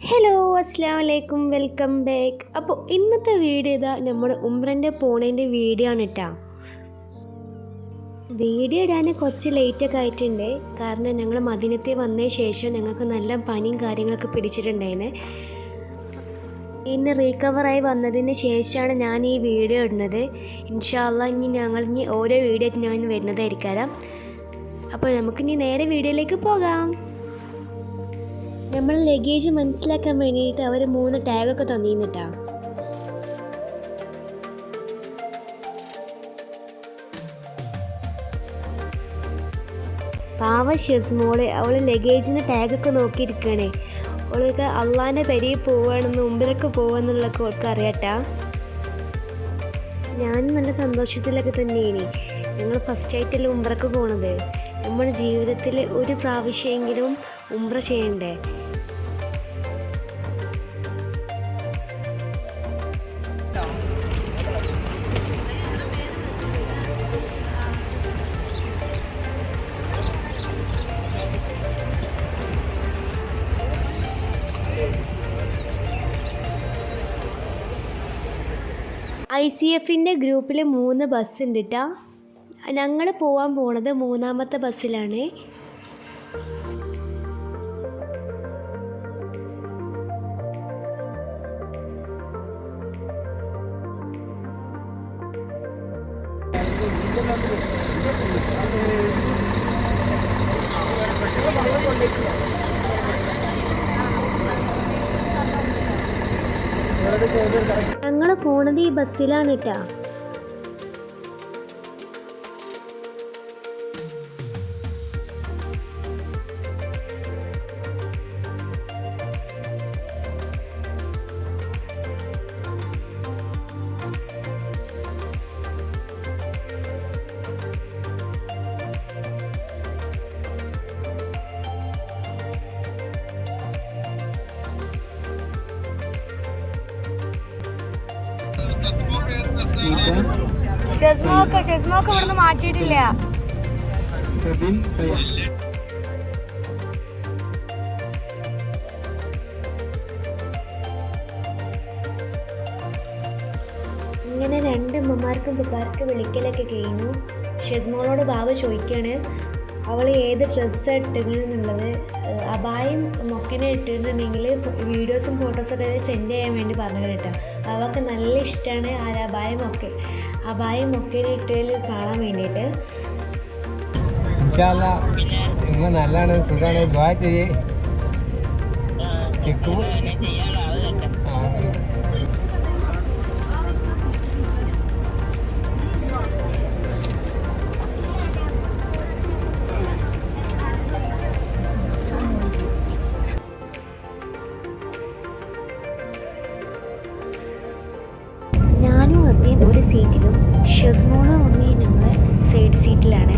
Hello അസ്സലാമു അലൈക്കും, welcome back. അപ്പോൾ ഇന്നത്തെ വീഡിയോ ഇതാ നമ്മുടെ ഉംറൻ്റെ പോണേൻ്റെ വീഡിയോ ആണ് കേട്ടോ. വീഡിയോ ഇടാൻ കുറച്ച് ലേറ്റൊക്കെ ആയിട്ടുണ്ട്. കാരണം ഞങ്ങൾ മദീനത്തിൽ വന്നതിന് ശേഷം ഞങ്ങൾക്ക് നല്ല പനിയും കാര്യങ്ങളൊക്കെ പിടിച്ചിട്ടുണ്ടായിരുന്നു. ഇന്ന് റീകവറായി വന്നതിന് ശേഷമാണ് ഞാൻ ഈ വീഡിയോ ഇടുന്നത്. ഇൻഷാ അല്ലാഹ് ഇനി ഓരോ വീഡിയോ ആയിട്ട് ഞാൻ വരുന്നതായിരിക്കാം. അപ്പോൾ നമുക്കിനി നേരെ വീഡിയോയിലേക്ക് പോകാം. നമ്മൾ ലഗേജ് മനസ്സിലാക്കാൻ വേണ്ടിയിട്ട് അവർ 3 ടാഗൊക്കെ തന്നിരുന്നിട്ടാ. പാവ ഷെസ്മോള് അവൾ ലഗേജിന് ടാഗൊക്കെ നോക്കിയിരിക്കണേ. അവൾക്ക് അള്ളാൻ്റെ പെരിയിൽ പോവുകയാണെന്ന് മുമ്പിലൊക്കെ പോവാന്നുള്ളതൊക്കെ അവൾക്ക് അറിയാട്ടാ. ഞാനും നല്ല സന്തോഷത്തിലൊക്കെ തന്നെയാണ്. ഞങ്ങൾ ഫസ്റ്റായിട്ടല്ലേ ഉംറക്ക് പോണത്. നമ്മുടെ ജീവിതത്തിൽ ഒരു പ്രാവശ്യമെങ്കിലും ഉംറ ചെയ്യണ്ടേ. ICFൻ്റെ ഗ്രൂപ്പിൽ 3 ബസ് ഉണ്ട് കേട്ടോ. ഞങ്ങൾ പോകാൻ പോണത് 3ാമത്തെ ബസ്സിലാണ്. ഞങ്ങൾ പോണത് ഈ ബസ്സിലാണ് കേട്ടോ. ഷെസ്മോക്ക് ഇവിടുന്ന് മാറ്റിയിട്ടില്ല. ഇങ്ങനെ 2 അമ്മമാർക്കും പിള്ളേർക്ക് വിളിക്കലൊക്കെ കഴിഞ്ഞു. ഷെസ്മോളോട് ബാബ ചോദിക്കുകയാണ് അവൾ ഏത് ഡ്രസ്സാണ് ഇട്ടിട്ടുണ്ടെന്നുള്ളത്. അബായും മൊക്കനെ ഇട്ടിട്ടുണ്ടെങ്കിൽ വീഡിയോസും ഫോട്ടോസൊക്കെ സെൻഡ് ചെയ്യാൻ വേണ്ടി പറഞ്ഞു കേട്ടോ. അവൾക്ക് നല്ല ഇഷ്ടമാണ് അബായും മൊക്കനെ ഇട്ടതിൽ കാണാൻ വേണ്ടിയിട്ട്. ഇൻഷാ അല്ലാഹ് നല്ലതാണ്, സുഖമാണ്. ദുആ ചെയ്യേ. ഞാനും അമ്മയും ഒരു സീറ്റിലും ഷെസ്മോളും അമ്മയും ഞങ്ങൾ സൈഡ് സീറ്റിലാണ്.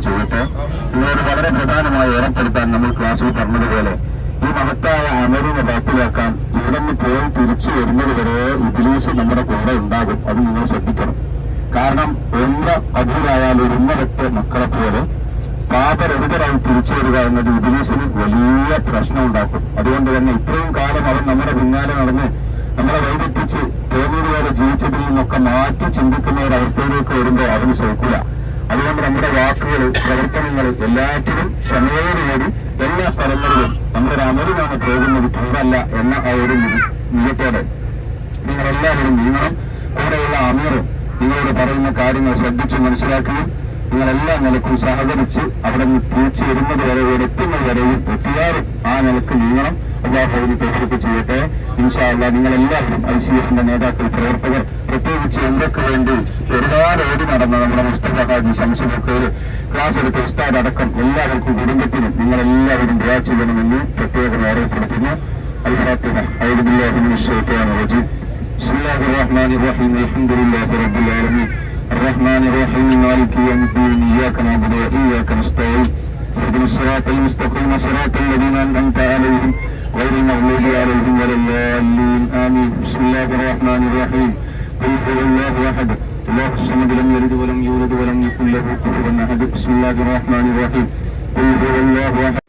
ചെയ്യട്ടെ. നിങ്ങളോട് വളരെ പ്രധാനമായി ഓർമ്മപ്പെടുത്താൻ നമ്മൾ ക്ലാസ്സിൽ പറഞ്ഞതുപോലെ ഈ മഹത്തായ അമലിനെ ബാത്തിലാക്കാൻ ഇവിടെ നിന്ന് പോയി തിരിച്ചു വരുന്നത് വരെ ഇബ്ലീസ് നമ്മുടെ കൂടെ ഉണ്ടാകും. അത് നിങ്ങൾ ശ്രദ്ധിക്കണം. കാരണം ഉമ്മ അധികായാൽ ഒരു ഉമ്മ മക്കളെ പോലെ പാപരഹിതരായി തിരിച്ചു വരിക എന്നത് ഇബ്ലീസിന് വലിയ പ്രശ്നം ഉണ്ടാക്കും. അതുകൊണ്ട് തന്നെ ഇത്രയും കാലം അവൻ നമ്മുടെ പിന്നാലെ നടന്ന് നമ്മളെ വൈകിപ്പിച്ച് തോന്നിയതുപോലെ ജീവിച്ചതിൽ നിന്നൊക്കെ മാറ്റി ചിന്തിക്കുന്ന ഒരു അവസ്ഥയിലേക്ക് വരുമ്പോൾ അവന് സഹിക്കില്ല. അതുകൊണ്ട് നമ്മുടെ വാക്കുകൾ, പ്രവർത്തനങ്ങൾ എല്ലാറ്റിലും ക്ഷമയോടുകൂടി എല്ലാ സ്ഥലങ്ങളിലും നമ്മുടെ അമലിനാണ് പോകുന്നത്, ടൂറല്ല എന്ന ആ ഒരു നിയത്തോടെ നിങ്ങളെല്ലാവരും നീങ്ങണം. കൂടെയുള്ള അമീറും നിങ്ങളോട് പറയുന്ന കാര്യങ്ങൾ ശ്രദ്ധിച്ച് മനസ്സിലാക്കുകയും നിങ്ങളെല്ലാ നിലക്കും സഹകരിച്ച് അവിടെ നിന്ന് തിരിച്ചു വരുന്നത് വരെ എത്തുന്നത് വരെയും എത്തിയാലും ആ നിലക്ക് നീങ്ങണം. അല്ലാഹുവിനെ തൗഫീഖ് ചെയ്യട്ടെ. ഇൻഷാ അല്ലാഹ് നിങ്ങളെല്ലാവരും ICF നേതാക്കൾ, പ്രവർത്തകർ, പ്രത്യേകിച്ച് എന്തൊക്കെ വേണ്ടി ഒരുപാട് ഓടി നടന്ന നമ്മുടെ മുസ്തഫ ഹാജി ശംസുൽ ക്ലാസ് എടുത്ത ഉസ്താദ് അടക്കം എല്ലാവർക്കും കുടുംബത്തിനും നിങ്ങളെല്ലാവരും ദുആ ചെയ്യണമെന്ന് പ്രത്യേകം ഓർമ്മപ്പെടുത്തുന്നു. അൽ-ഫാത്തിഹ. അഊദു ബില്ലാഹി മിനശ് ശൈത്വാനിർ റജീം. ബിസ്മില്ലാഹിർ റഹ്മാനിർ റഹീം. അൽഹംദുലില്ലാഹി റബ്ബിൽ ആലമീൻ. الرحمن الرحيم مالك يوم الدين إياك نعبد وإياك نستعين اهدنا الصراط المستقيم صراط الذين أنعمت عليهم غير المغضوب عليهم ولا الضالين آمين. بسم الله الرحمن الرحيم. قل هو الله أحد الله الصمد لم يلد ولم يولد ولم يكن له كفوا أحد. بسم الله الرحمن الرحيم. قل هو الله أحد.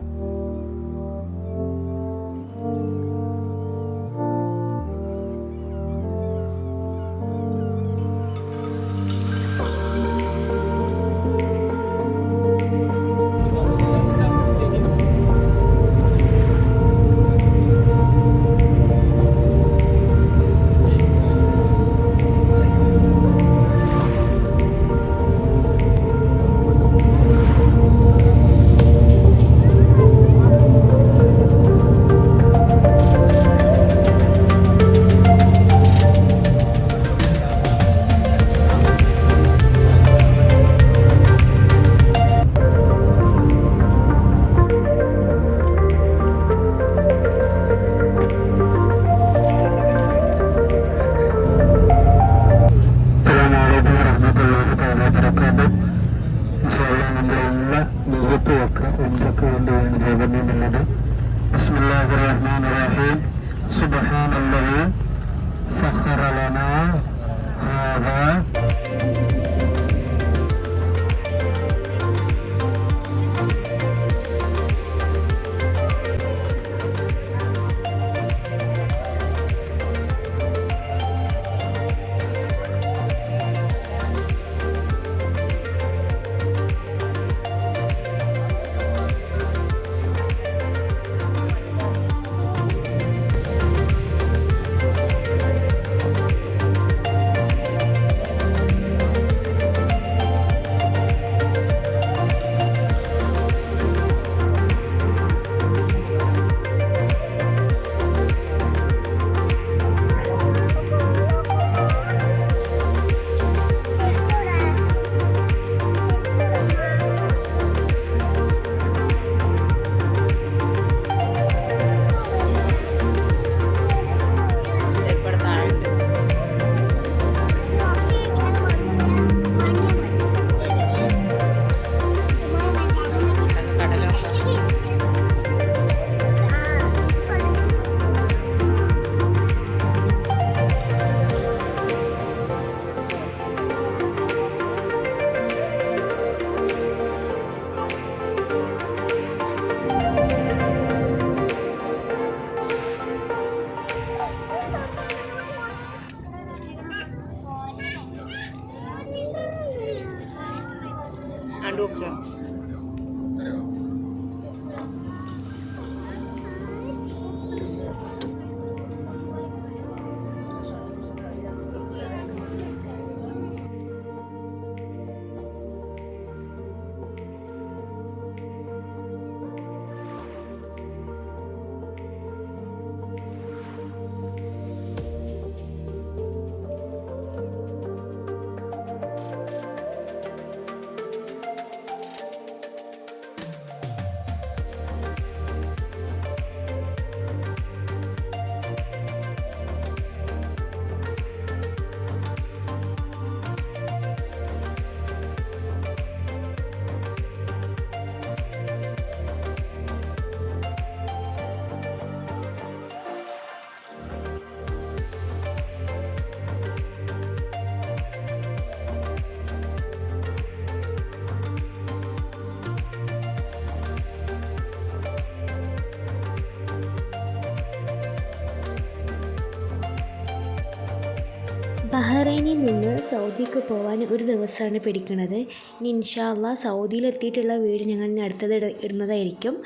ബഹ്റൈനിൽ നിന്ന് സൗദിക്ക് പോകാൻ ഒരു ദിവസമാണ് പിടിക്കുന്നത്. ഇനി ഇൻഷാ അള്ളാ സൗദിയിലെത്തിയിട്ടുള്ള വീഡിയോ ഞങ്ങൾ ഇനി അടുത്തത് ഇടുന്നതായിരിക്കും.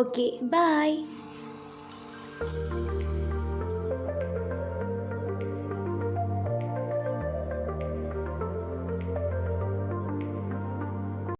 Okay, by.